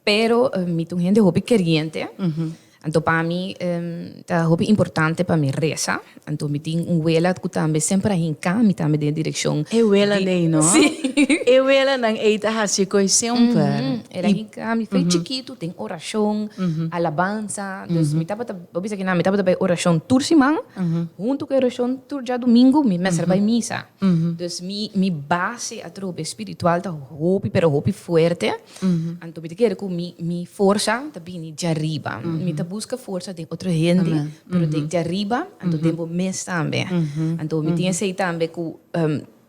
Pero mi tu gente hobby queriente. Então, para mim, é hobby importante para mim reza. Então, me tem wela que também sempre hinca, me também de direção. Wela nem, não? Sim. Wela não eita hasi coi sempre. Era hinca, me fez chiquito, tem oração, alabança. Então, me tava obisa que não, me tava também oração tursimang. Junto com a oração tur já domingo, me mestre vai missa. Então, me base a tropa espiritual tá hobby, pero hobby forte. Então, me quero que me força também de arriba. Me busca força de outra gente, pero de arriba, então tempo mês também. Então, me tinha sei também que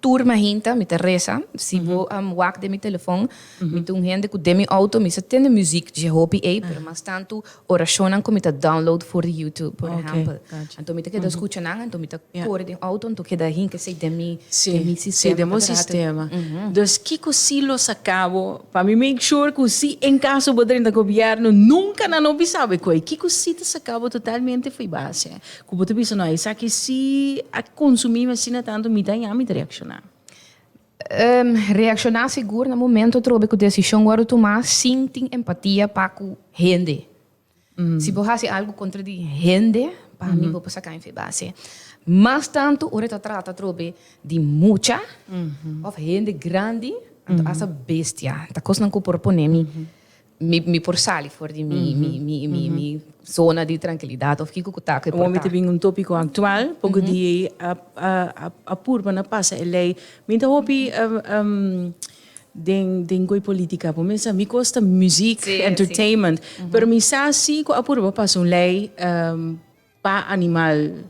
turma hinta, me reza, se vou wak de meu telefone, me tem gente que de meu auto, me tem música de hobby pero mas tanto oração que me download for YouTube, por exemplo. Então, me tem que escutar nang, então me tem correr de auto, então que da hinta sei de mi sistema. Sim, de meu sistema. Então, que cosilo sacabo, para mim make sure que se em caso do governo nunca não sabe coi, que cosita sacabo totalmente foi base. Que você pensa não, isso aqui se a consumir mas não tanto me dá a me reaccionar. Reaccionar seguro no momento trobe que decisão agora tomar sinto empatia para com gente. Se você faz algo contra de gente, para mim vou passar em base. Mas tanto ora trata trobe de mucha, ou gente grande, essa bestia, tá coisa não que propõe me porçali fora de mi zona de tranquilidade ou fico com tá que portar. Vamos ter um tópico atual, porque de a purba na passa ele, me tá hobby den goi política, por mim me costa música, entertainment, pero me sa si ko a purba passa lei pa animal.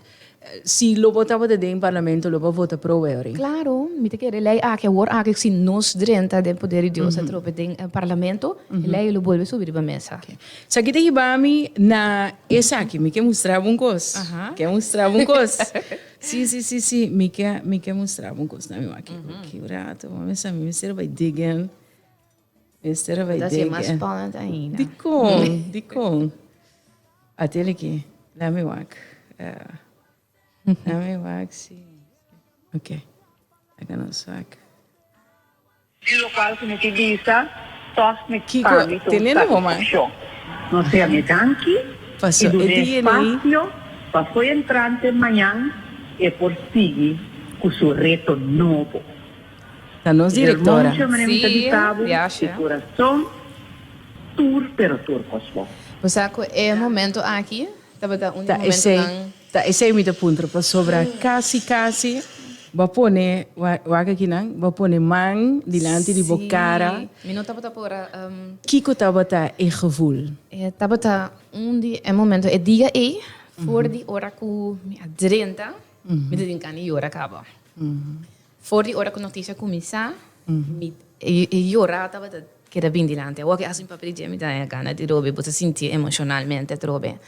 Se lo votava de em parlamento, lo vota pro euro. Claro, me te quer lei que agora que se nos drenta de poder de Deus a tropa de parlamento, lei lo vuelve subir para mesa. Sa kita hibami na essa aqui, me quer mostrar um cos. Quer mostrar um cos. Sim, me quer mostrar um cos na minha aqui. Que rato, vamos ver me será vai digging. Será vai digging. Das é mais spannend ainda. De com. Até aqui, lá me wak. Let me wax. Ok. Agora não saca. Il locale che mi divisa, mi Kiko, tenendo uma. Non sei a miei tanchi, Passou. e do spazio, para foi entrante amanhã e por seguir com o reto novo. Da nossa diretora. Sim, de coração, tour cosmo. Você é momento aqui, tava um momento esse é o meu ponto para sobrar casi va pone waga kinang va pone man dilante di bocara minuto por kiko tabata e gevoel tabata momento e dia voor die ora ku mi adrenta mi de dinkani ora acaba voor die ora ku noticia começar mi e ora tabata que era bem dilante o que assim papel de me dá gana de robe você sentir emocionalmente trobe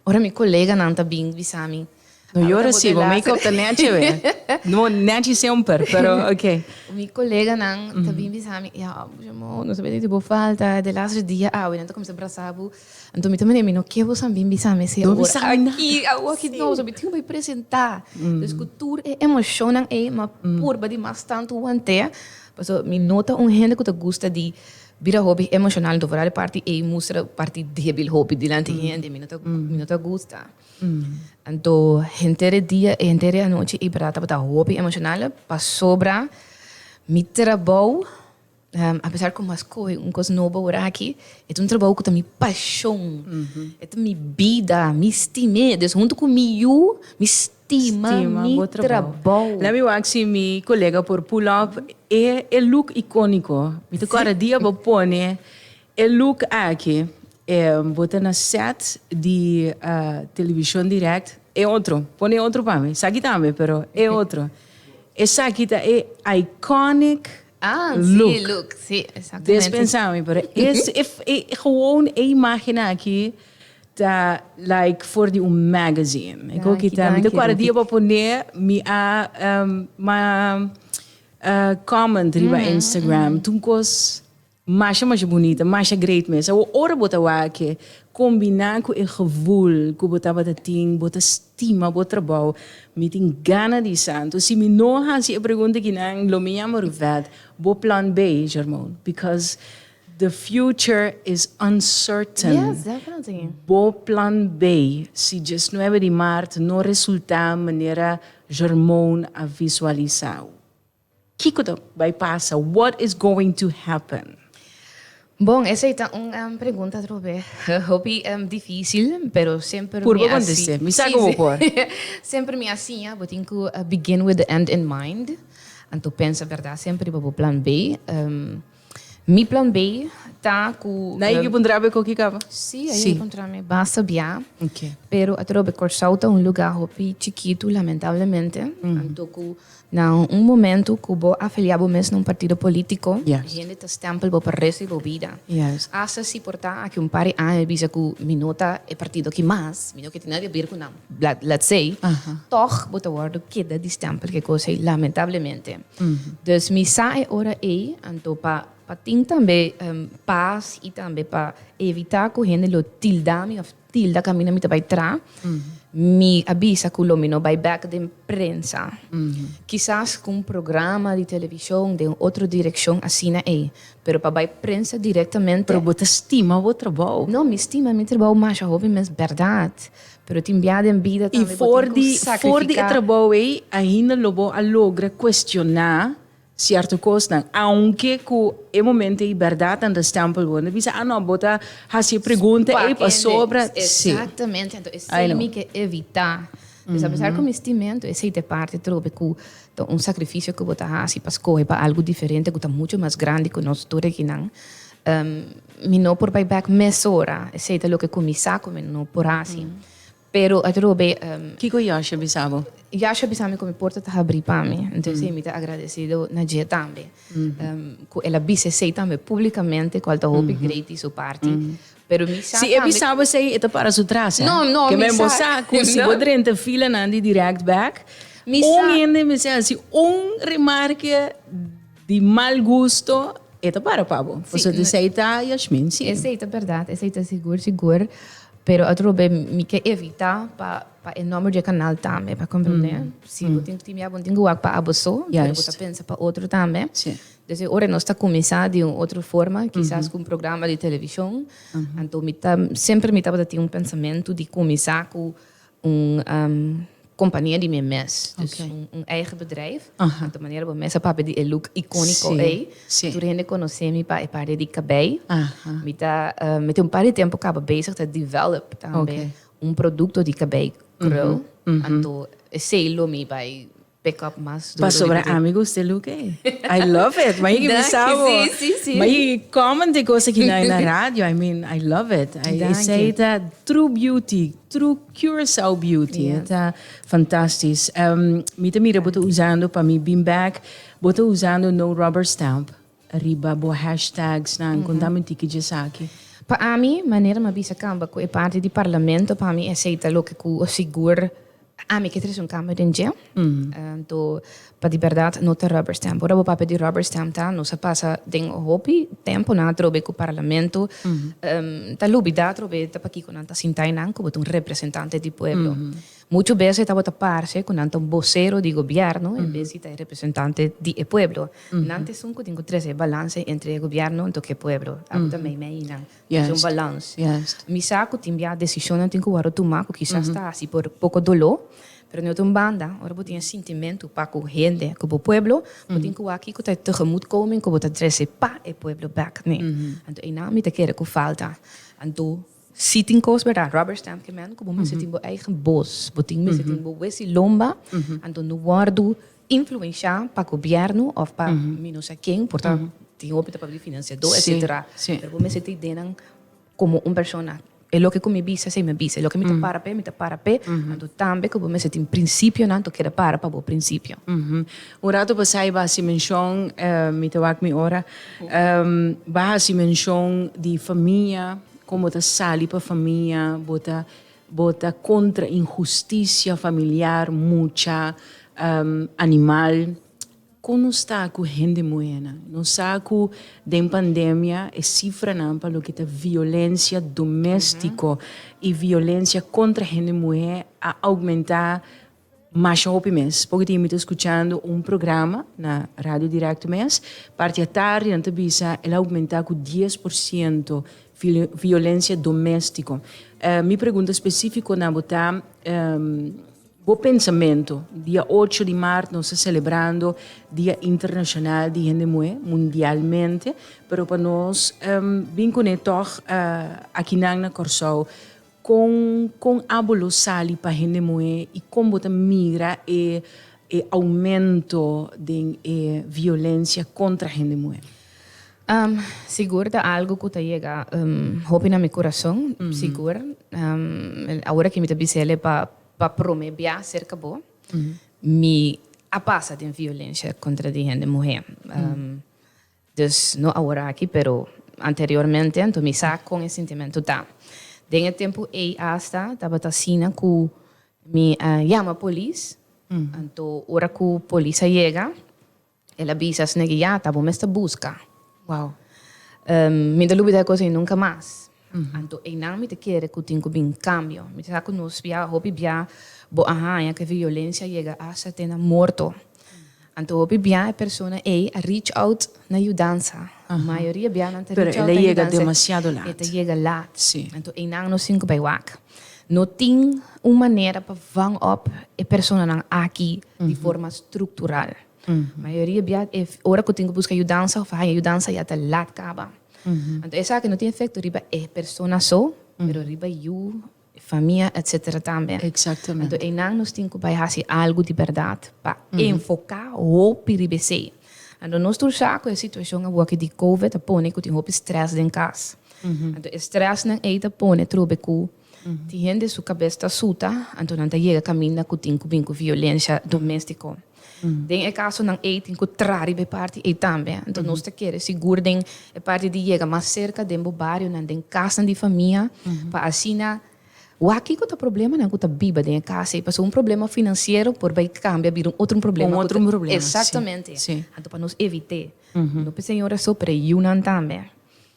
ora mi collega nanta bing visami no ora sì ma make-up da neanche vero no neanche sempre però ok mi collega nan também visami ja não sabia tipo falta de laatste dia então como se abraçava então me também me no que você também visami se aqui não so bitinho vai apresentar dus cultura é emocionan mas por de mais tanto ante passo me nota gente que gosta de vira hobby emocional do varal parte e mostra parte débil hobby dilante gente me nota gusta então entere dia e entere a noite e para tá hobby emocional para sobra mi trabalho apesar que mais coisa nova ora aqui é trabalho que tem paixão é minha vida me estima junto com me estima mi trabalho. Let me wax mi colega por pull up é look icônico. Me toca dia vou pôr look aqui bota na set de televisão direct é outro. Põe outro para mim. Sabe também, pero é outro. Essa aqui é iconic look. Sim, exatamente. Despensável, pero é gewoon a imagem aqui da like for the magazine. Ik ook kita me agora dia para pôr me comment riba Instagram. Tunkos mais bonita, mais great mesa. O ora bota wake combinar com o gevoel, com bota bota ting, bota estima, bota trabalho. Me tem gana de santo. Se me não há se pergunta que não, lo me chama ruvet, bo plan B, Germão, because the future is uncertain. Yes, definitely. Bo plan B, se 19 de março não resultar maneira germão a visualizar. O que vai passar? What is going to happen? Bom, essa é uma pergunta, Robé. Hobby difícil, pero sempre Por me que acontecer? Me sabe como por? Sempre me assim, eu tenho que begin with the end in mind. Então pensa, verdade, sempre para o plan B. Mi plan B tá com... Na equipe um trabalho com o que acaba? Sim, aí encontramos basta bem. Ok. Pero a trobe Corsauta um lugar hobby chiquito, lamentavelmente. Então, num momento que vou afiliar mesmo num partido político, Yes. a gente está stempel para o resto da vida. Yes. Asa se portar aqui par de anos, bisa que minota é partido que mais, minota que tem nada a ver com não, let's say, toch bota word queda de stempel que coisa lamentavelmente. Dus mi sai ora então para tem também paz e também para evitar que a gente lo tildame of tilda caminha mi vai tra. Mi avisa que o não vai back de imprensa. Quizás com programa de televisão de outra direção assim é, pero para vai prensa diretamente. Pero você estima o trabalho. Não, me estima mi trabalho mais jovem, mas verdade. Pero te enviar em vida E também. for de trabalho aí, ainda logo a logra questionar certo coisa, aunque que é momento de verdade anda stempel quando bisa não bota hasi pergunta e para sobra exatamente então é me que evitar mas apesar que o investimento é de parte trobe que sacrifício que bota hasi para escolher para algo diferente que está muito mais grande que nós todos aqui não me não por buyback mesora é lo que começar como não por hasi pero a trobe que eu acho bisabo já sabia que me porta tá abrir para mim então eu me tá agradecido na dia também que ela disse sei também publicamente qual tá hobby great sua parte pero me sabe se é bisabo sei é para sua traça não que me mostrar que se poder entrar fila na de direct back ainda me sei assim remarque de mal gosto é para pabo você te aceita Yasmin sim aceita verdade aceita seguro pero outro bem me quer evitar para o número de canal também para compreender se eu tenho que me tenho que para abuso pero você pensa para outro também então agora nós está começando de outra forma quizás com programa de televisão então sempre me estava ter pensamento de começar com companhia de memes, dus eigen bedrijf. De manier waarop mensen papen die look icónico toen je conhece para parte de cabelo. Met een paar tempo acaba bezig te develop também produto de cabelo cru. Então sei lo me vai pick up mais. Para sobre amigos de look I love it. Mas eu pensava, mas comment de coisa que na rádio. I mean, I love it. I say that true beauty, true Curaçao beauty. Tá fantástico. Me também boto usando para mim beam back, boto usando no rubber stamp. Arriba bo hashtags na contamento que já sabe. Para mim, maneira uma bisa camba com a parte do parlamento para mim é aceita lo que o seguro. mim que tens câmera dentro, então para de verdade não ter rubber stamp. Ora o papel de rubber stamp tá, não se passa de hobby tempo na trobe com o parlamento, tá lubida trobe tá aqui com anta sintainan como um representante do pueblo. Muitas vezes estava a parse com anta vocero de governo, em vez de representante do pueblo. Nantes que tenho três balance entre o governo e o pueblo. Também me inan. É balance. Mi saco timbia decisão não tenho que tomar, que quizás está assim por pouco dolor. Pero não tem banda, ora eu tenho sentimento para com gente, com o pueblo, eu tenho que aqui que tá tegemoet komen, que eu tá trazer para o pueblo back, né? Então aí não me te quer que falta. Então se tem coisas para rubber stamp que man, como você tem o eigen bos, você tem o esse lomba, então no guardo influenciar para o governo ou para não sei quem, portanto tem o para o financiador, etc. Pero você tem dentro como uma pessoa é lo que com me visa, sei me visa, é lo que me te para pé, então também como me tem princípio, não to quer para o princípio. O rato passai basi mention, me te wak me ora, basi mention de família, como ta sali para família, bota contra injustiça familiar, mucha animal. Quando está com gente moena, não está com da pandemia, é cifra não para o que é violência doméstica e violência contra gente mulher a aumentar Mas hopi mes, porque me escuchando un programa na Radio Directo mes, parte a tarde ante bisa el aumentar con 10% violencia doméstica. Mi pregunta específica na botar o pensamento, dia 8 de março nós estamos celebrando Dia Internacional de Gente Mulher, mundialmente, pero para nós, bem conectados aqui na Corsol, com abolo sali para gente mulher e como bota migra e aumento de violência contra a gente mulher. Seguro da algo que te llega hopi na mi corazón, seguro. Ahora que me te bisele para promover cerca bo, me apasa de violência contra a gente mulher. Dus não agora aqui, pero anteriormente, então me saco com esse sentimento tá. Dengue tempo hasta estava assim que me chama a polícia, então hora que a polícia chega, ela avisa assim que já tá bom esta busca. Wow. Me dá dúvida coisa e nunca mais. Então e não me te quer que tenho bem cambio. Me te saco nos via hobby via bo ya que violência chega hasta ter morto. Então hobby via a pessoa a reach out na ajudança. A maioria via não te reach out. Pero ela chega demasiado lá. Ela chega lá. Sim. Então e não nos cinco by wak. Não tem uma maneira para vang up a pessoa não aqui de forma estrutural. A maioria via hora que eu tenho que buscar ajudança, ou ajudança já está lá acaba. Então essa que não tem efeito riba é pessoa só, pero riba you, família, etc. também. Exatamente. Então não nos tem que fazer algo de verdade para enfocar o PRBC. Então nós temos a situação agora de COVID, a põe que tem o stress em casa. Então stress não é a põe trobe que tem gente sua cabeça suta, então não chega caminho que tem com violência doméstica. Den é caso não é tem que trazer de parte e também. Então nós te queremos seguro den é parte de chegar mais cerca do bairro, não den casa de família, para assim na o aqui que o problema não que biba den casa e passou problema financeiro por vai cambiar vir outro problema. Outro problema. Exatamente. Sim. Então para nós evitar. Não pensei em hora só para eu não também.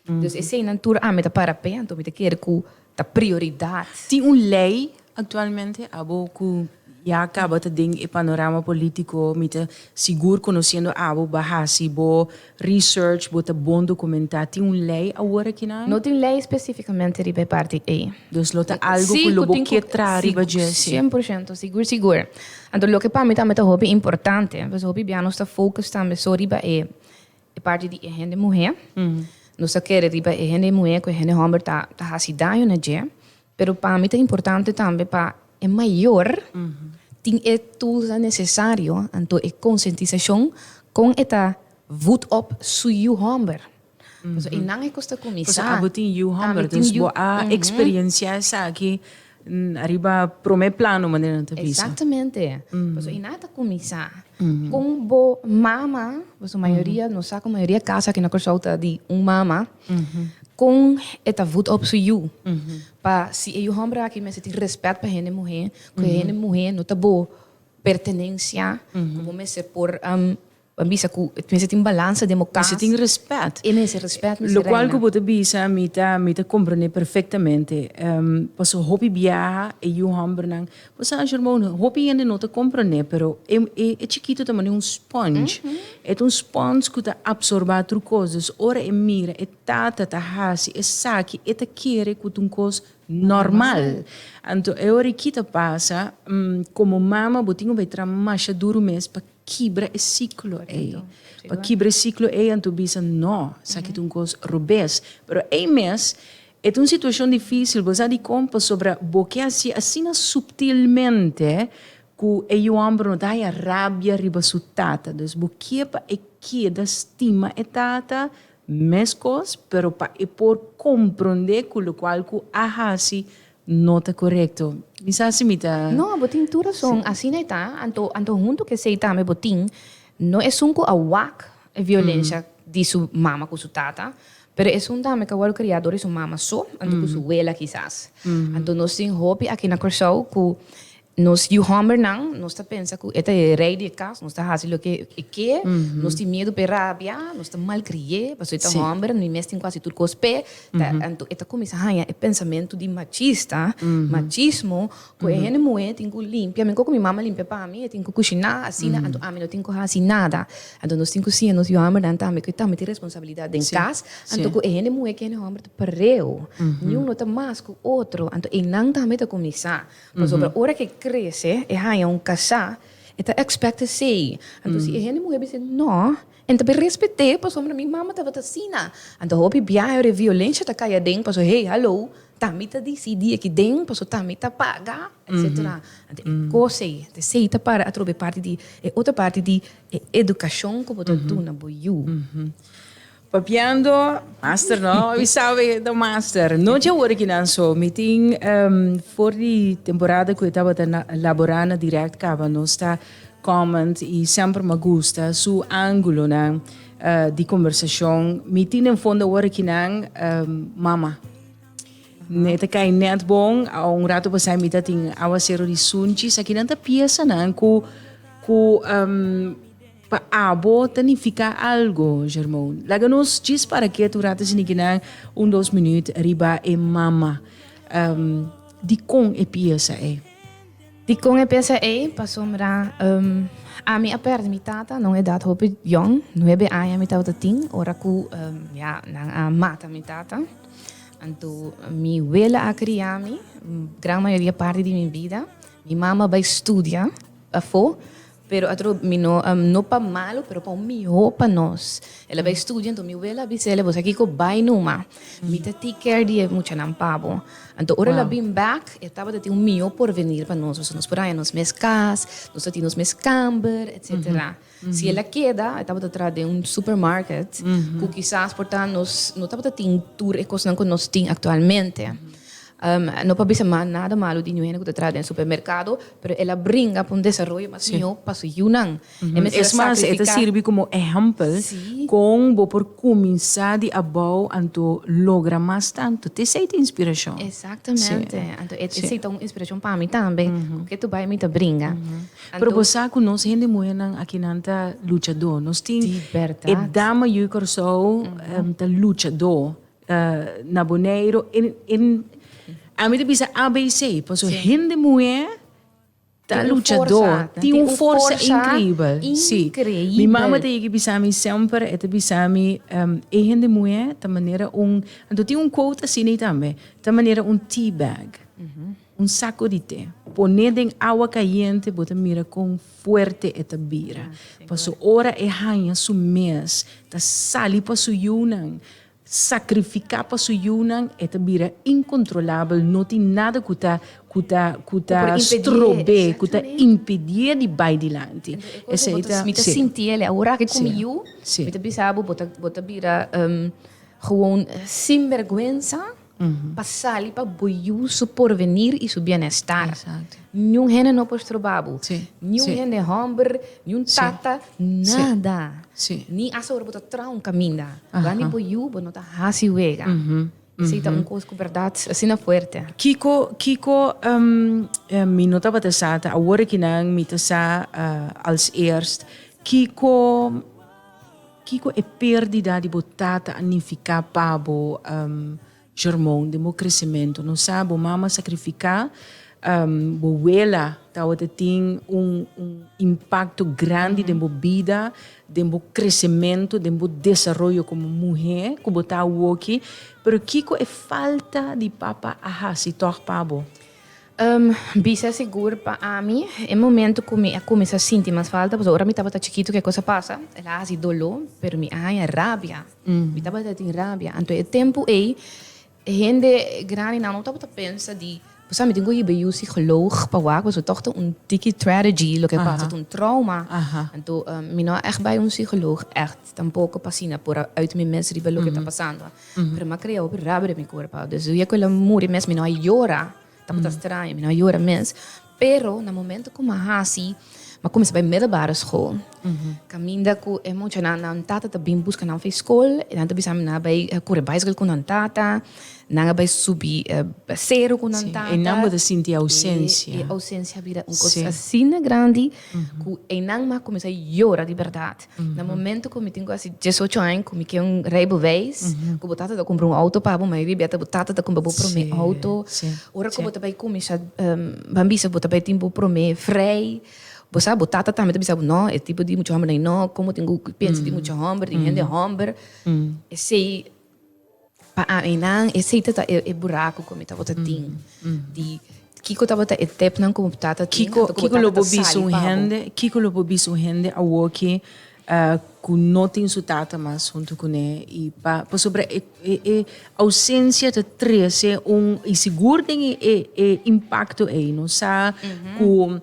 Então esse é natura me para pé, então me te quer que a prioridade. Tem lei atualmente a boco já acaba de ding e panorama político mita seguro conhecendo abo bahasi bo research bota bom documentar tem lei agora aqui não tem lei especificamente riba parte E dus lota algo que lo que trar riba jesse 100% seguro então lo que para mim também é hobby importante mas hobby bem nós está focus também só riba é parte de gente mulher nós quer riba é gente mulher que gente homem tá hasidão na je pero para mim é importante também para é maior tem tudo necessário então é conscientização com esta voet op su homber então e não é custa começar então tem you homber dus a experiência essa aqui arriba prome plano maneira de visa exatamente então e nada começar com bo mama a maioria não sabe a maioria casa que na consulta de mama com esta voet op su para se eu homem aqui mas tem respeito para gente mulher que gente mulher não tá boa pertenência como me ser por bisa que tem balança democrática você tem respeito e nesse respeito lo qual que você bisa me tá compreender perfeitamente passo hobby viaja e eu homem não você acha irmão hobby ainda não te compreender pero é chiquito também um sponge é um sponge que tá absorver outras coisas ora é mira é tata tá hasi é saque é tá querer que um coisa normal então é hora que tá passa como mama botinho vai trabalhar duro mês para quebrar esse ciclo para quebrar esse ciclo então bisa não sabe que um coisa robês pero é mês é uma situação difícil você de compa sobre porque assim subtilmente que o homem não dá a rabia riba sua tata dus porque para que da estima é tata mescos pero para por compreender com o qual que a assim não está correto. Misa simita. Não, botin tudo são assim não tá. Anto junto que sei também botin não é sunco a wak a violência de sua mama com sua tata, pero é um também que o criador é sua mama só, anto com sua abuela quizás. Anto nós tem hobby aqui na Corsol que Nos humor não, nós tá pensa que esta é rei de casa, nós tá fazendo o que quer, nós tem medo de rabia, nós tá mal crié, mas esta humor, não mesmo quase tudo cospe, então esta começa a é pensamento de machista, machismo, que é gente mulher tem que limpar, mas como minha mama limpa para mim, tem que cozinhar assim, então a mim não tem que fazer nada, então nós tem que ser nós humor não também que também tem responsabilidade em casa, então que é gente mulher que é humor de pareu, nenhum não tá mais que outro, então e não também tá começar, mas sobre a hora que cresce e há casar, eta expecta sei. Então se a gente mulher diz não, então bem respeitei, para sombra minha mama estava assim, então houve biaio de violência tá caia dentro, para hey, hello, também tá decidir aqui dentro, para também tá paga, etc. Então sei, sei tá para a outra parte de outra parte de educação que botar tu na boiu. Papiando, master, no? We sabe do master. Não tinha hora que não sou. Meeting, for die temporada que eu estava laborando direct, cava, não está comment e sempre me gusta su ângulo, né, de conversação. Meeting em fundo hora que não, mama. Neta cai net bom, rato passar mita ting awa zero di sunchi, aqui não tá pieza, né, pa abo tanifica algo, Germão. Laga-nos diz para que tu ratas nikinang 2 minutos riba e mama. Di kong e pieza e. Di kong e pieza e, pasombra, a minha perda mi tata, não é data hope young, não é bem a mi tata ting, ora ku, a mata mi tata. Então, mi wela a criar-me, grande maioria parte de minha vida. Mi mama vai estudar, pero atro mi no pa malo, pero pa melhor pa nós. Ela vai estudar, então mi wela diz ela, você aqui ko vai numa. Mi te take care de mucha não pabo. Então, ora ela bem back, estava de ter melhor por venir para nós, nós por aí nos mes cas, nós temos mes camber, etc. Se ela queda, estava de trás de supermarket, que quizás portar nós não estava de ter tour e coisas que nós temos atualmente. Não pode ser nada malo de ninguém que está no supermercado, mas ela brinca para desenvolvimento mas não passo yunang. Es más, esta sirve como ejemplo com por começar de abau anto logra mais tanto. Te sei de inspiração. Exatamente. Então, essa é uma inspiração para mim também, porque tu vai me brinca. Pero você conhece gente mulher aqui nanta luchador. Nós tem e dama eu corso ta luchador na boneiro in a mim bisa ABC, pois gente mulher tá luchador, tem uma força incrível. Sim. Minha mama tem que bisa me sempre, eta bisa me gente mulher da maneira então tem quote assim também, da maneira tea bag, saco de té, poner em água caliente, bota mira com forte eta bira, passo hora é hanha su mês, tá sali passo yunang. Sacrificar para o Yunan é também incontrolável, não tem nada que estrobe, que impedir de ir adiante. Essa é a minha sentir, agora que comigo, eu pensava, bota vira gewoon sem vergüenza, passar ali para boiar seu porvenir e seu bem-estar. Nenhum gente não pode trabalhar, nenhum gente hambre, nenhum tata, nada. Ni asa ora bota trau caminho, gani boiu, bota hasi wega. Essa é uma coisa que verdade assim é forte. Kiko, mi nota batasata, agora que não me tasa als eerst, Kiko é perdida de botata anificar pabo germão de meu crescimento, não sabe, mama sacrificar boela tá tem impacto grande de minha vida, de meu crescimento, de meu desenvolvimento como mulher, como tá aqui, pero Kiko é falta de papa se torpabo. Bisa seguro para mim, é momento que eu começo a sentir mais falta, porque agora me estava chiquito que coisa passa, ela há dolor, pero me há rabia, me estava tendo rabia, então o tempo gente grande não estava pensando de sabe, tenho que ir ao psicólogo para lá, porque toch een dikke strategy, o que passa, um trauma. Então, me não é bij psicólogo, echt, tampouco passina por uit mijn mens riba o que está passando. Pero me criou por rabia meu corpo. Dus eu aquela muri mes me não llora, tá estranho, me não llora mes. Pero no momento como assim, Maar comecei bij middelbare school. Caminda ku emocional na tata ta bim busca na school e dan bisam na bij corre bicycle ku na tata, na bij subi zero ku na tata. E não pode sentir a ausência. E ausência vira coisa assim grande ku e não ma comecei a chorar de verdade. No momento que eu tenho assim 18 anos, que me rijbewijs, que eu tata ta comprar auto para bom, mas beta tata ta comprar para meu auto. Ora que eu também começar bambisa eu também tempo para me frei. Você botata também bisa não é tipo de muito hambre não como tenho pensa de muito hambre de gente hambre esse para enang esse tata é buraco como tá botata ting de Kiko tá botata é tep não como tata Kiko lobo bisu hende a woki ku notin su tata mas junto com ele e pa sobre ausência de três é e seguro tem impacto aí não sa ku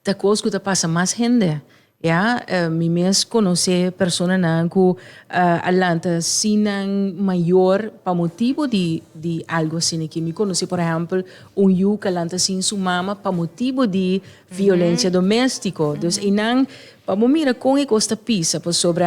da coisa que passa mais gente, ja, me mesmo conhecer pessoas na que alanta sinang maior para motivo de algo assim que me conhece por exemplo yu que alanta sin sua mama para motivo de violência doméstica, então inang para mira com e costa pisa por sobre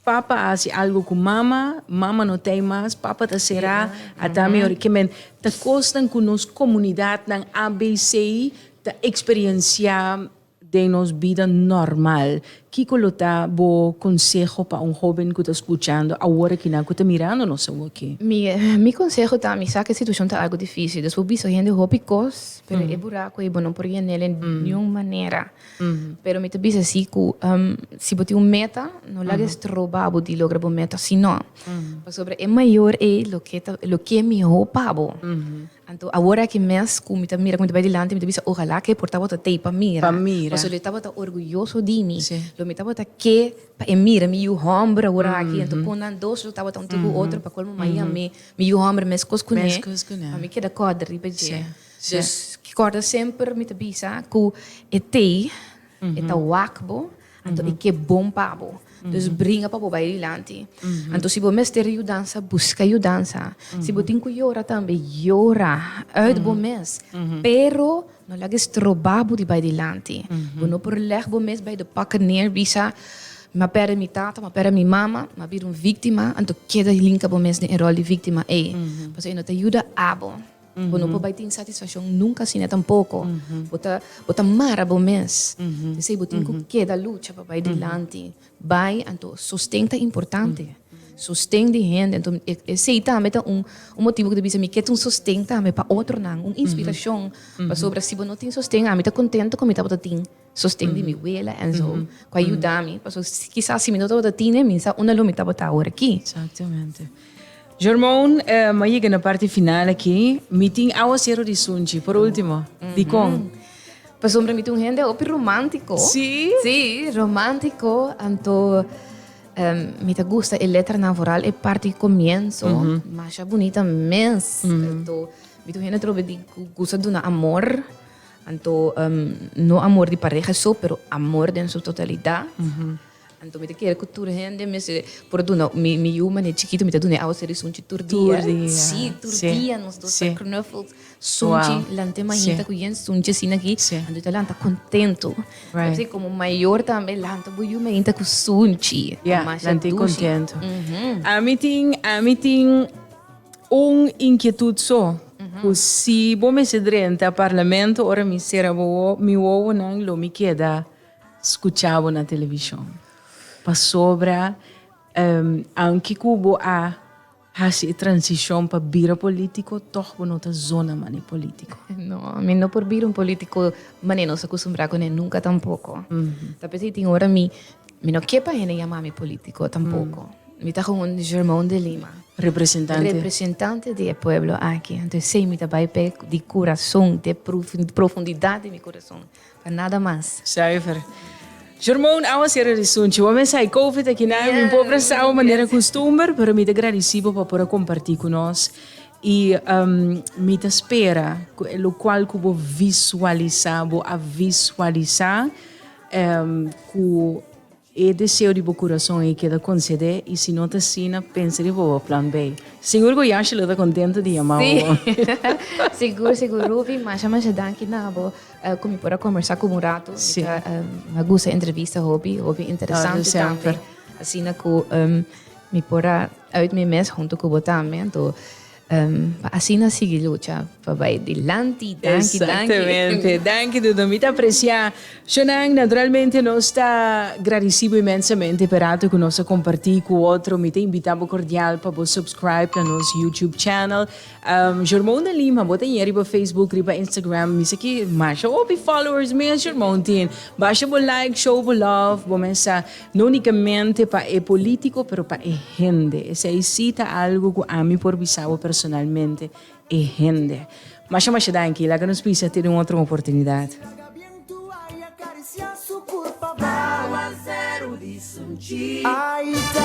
papa hace algo com mama não tem mais, papa ta será até melhor que men ta costa com nos comunidade na ABC da experienciar de nossa vida normal. Que colota bo consejo para jovem que está escutando agora que não está mirando nossa aqui? Mi consejo tá, mi sabe que a situação tá algo difícil. Después visto gente hópicos, pero é buraco e não por nele de nenhuma maneira. Pero me te diz assim que se botar meta, não lages trobar de lograr meta, senão, sobre é maior lo que é mi hopabo. Então agora que mês que me mira como te vai dilante, me te diz ojalá que portava ta teipa mira. Mas ele estava orgulhoso de mim. Lo me estava que mira me o hombre agora aqui, então quando dois eu estava um tipo outro para colmo maia me o hombre mes coscune. A mim que da corda ribeje. Dus que corda sempre me te bisa que é tei, é ta wakbo, então é que bom pabo. Dus bringa para vai dilante. Então se você ter ajudança, busca ajudança. Se você tem que chorar também, chora. Uit bom mês. Pero não lages trobabo de vai dilante. Não por leg bom mês vai de pakken neer bisa. Ma pera mi tata, ma pera mi mama, ma bir vítima. Então queda linka bom mês de rol de vítima é. Mas aí não te ajuda abo. Não pode ter insatisfação nunca assim tampouco. Bota mara bom mês. Se você tem que queda luta para vai dilante. Vai, então sustenta importante. Sustém de gente, então esse também é motivo que devia me quer sustém também para outro não, inspiração para sobre se você não tem sustém, a mim tá contente com me tá botando sustém de minha abuela e so, com ajudar-me, para quizás se me não tá botando, me sa uma lumi tá botar agora aqui. Exatamente. Germão, mas chega na parte final aqui, meeting ao zero de sunchi, por último, de com. Para sobre mim tem gente opi romântico. Sim, romântico, então me gusta a letra naval é parte do começo, mas é bonita mesmo. Então, me gente trova de gosta de amor, então não amor de pareja só, pero amor em sua totalidade. Então, me quer cultura gente, mas por do não, me uma né chiquito me tá dando ao ser isso turdia. Sim, turdia nos dois knuffels. Sunchi, lante manhita com sunchi assim aqui. Então, tá lanta contento. Assim como maior também lanta buiu manhita com sunchi. Lante contento. A mim tem inquietude só. Se bom me se drenta parlamento, ora me será boa, me ouve não lo me queda escuchava na televisão. Para sobre anche cubo a hasi transição para vira político, toch não tá zona mani político. Não, me não por vir político, mas não se acostumbrar com ele nunca tampouco. Talvez tem hora me não quer para ele chamar me político tampouco. Me tá com Germão de Lima, representante do pueblo aqui. Então sei me tá vai de coração, de profundidade de meu coração, para nada mais. Zuiver. Germão, ao ser de sunchi, vamos sair COVID aqui na minha pobre sal maneira costume, pero me agradecido para poder compartilhar com nós e me espera, o qual que vou visualizar, que e desejo de meu coração é que ela conceder e se não está assim, pensa de vou plan B. Seguro que Yashi está contente de amar. Sim, seguro. Ruby, mas danke na abo. Como para conversar com o Murato. Sim. Me gusta entrevista hobby interessante também. Assim que me pora uit mijn mes junto com o também. Então, assim na sigue luta para vai adiante. Exatamente. Danke, Dudu. Muito apreciar. Xonang, naturalmente, nós está agradecido imensamente por ato que nós compartilhar com o outro. Me invitamos cordial para você subscribe no nosso YouTube channel. Jormão da Lima, bota em riba Facebook, riba Instagram. Me aqui, mas ouve followers, me Jormão tem. Baixa o like, show o love. Vamos não unicamente para o político, pero para a gente. Se cita algo que a mim por visão personalmente, a gente. Mas danke, lá que nos precisa ter uma outra oportunidade. Ahí está.